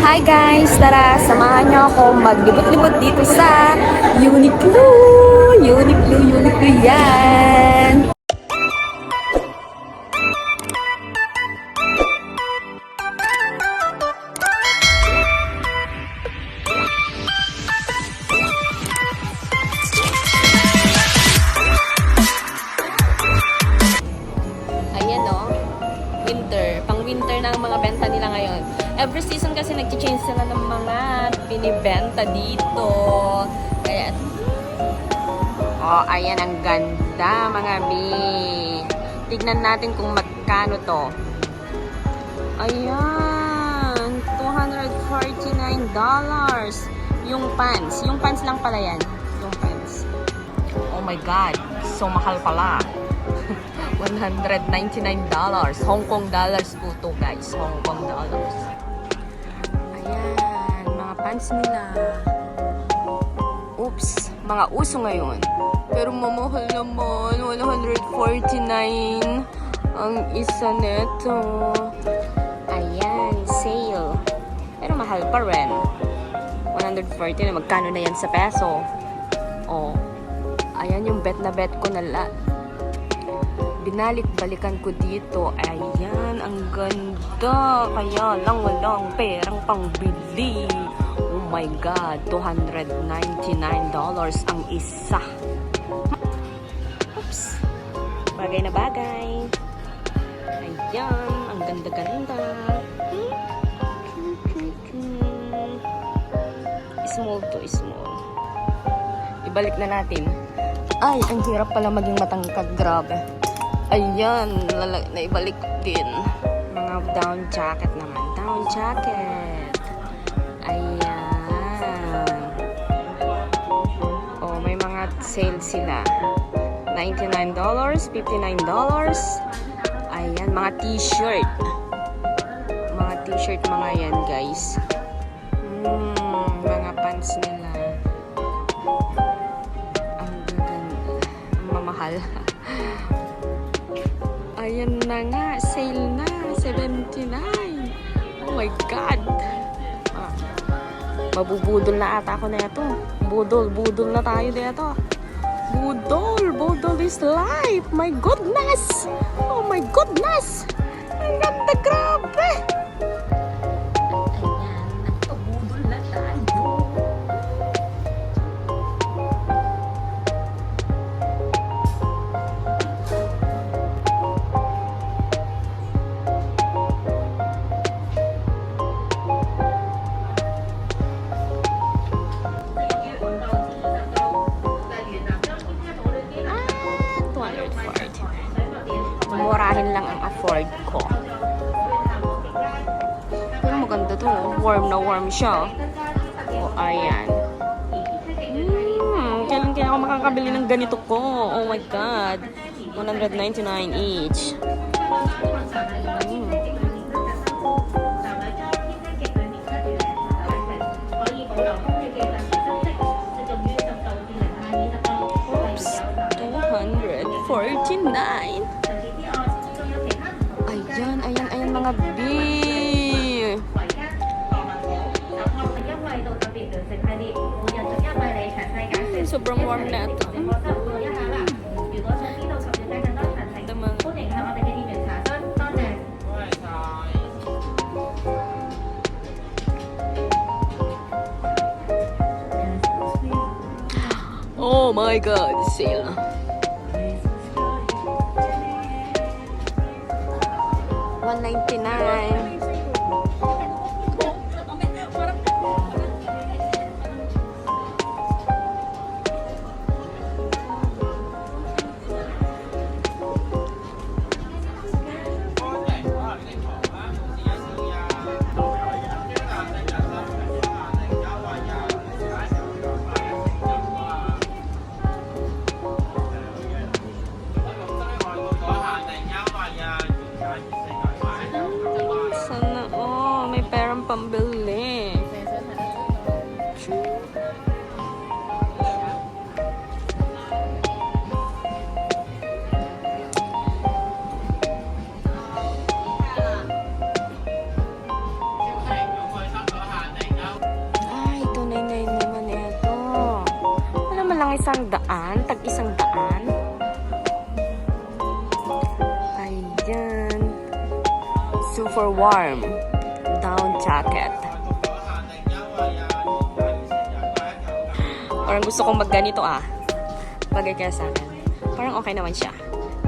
Hi guys! Tara, samahan niyo ako maglibot-libot dito sa Uniqlo! Uniqlo, Uniqlo yan! Ayan o, winter. Pang-winter na ang mga benta nila ngayon. Every season kasi nag-change sila ng mga binibenta dito. Kaya, oh, ayan ang ganda mga bi. Tignan natin kung magkano to. Ayan, $249. Yung pants. Yung pants lang pala yan. Yung pants. Oh my God, so mahal pala. $199. Hong Kong dollars po to guys. Hong Kong dollars. Ayan, mga pants nila. Oops, mga uso ngayon. Pero mamahal naman. $149 ang isa neto. Ayan, sale. Pero mahal pa rin. $140 na. Magkano na yan sa peso? Oh, ayan yung bet na bet ko na binalik-balikan ko dito. Ayan, ang ganda. Kaya lang walang perang pangbili. Oh my God, $299 ang isa. Oops. Bagay na bagay. Ayan, ang ganda-ganda. Small to small. Ibalik na natin. Ay, ang hirap pala maging matangkad. Grabe. Ayan, naibalik din. Mga down jacket naman. Down jacket. Ayan. Oh, may mga sale sila. $99, $59. Ayan, mga t-shirt. Mga t-shirt mga yan, guys. Mga pants nila. Ang gaganda. Ang mamahal. Ayan na nga, sale na, $79. Oh my God. Mabubudol na ata ako na ito. Budol na tayo na ito. Budol is life. My goodness. Oh my goodness. Ang ganda, grabe. Ayan, nagpabudol na tayo. Murahin lang ang afford ko. Pero maganda to. Warm na warm siya. O, ayan. Kailan kaya ako makakabili ng ganito ko? Oh my God. $199 each. Oops. $249. Ayan mga bi. Sobrang warm na ito. Oh my God, sale. $199. Sana, oh, may perang pambili. 100, tag 100. Ayan. Super warm. Down jacket. Parang gusto kong magganito bagay kaya sa akin. Parang okay naman siya.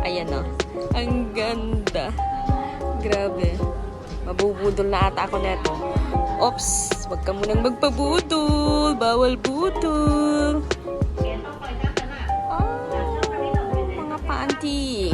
Ayan no. Ang ganda. Grabe. Mabubudol na ata ako neto. Oops, wag ka munang magpabudol. Bawal budol. Mga panty.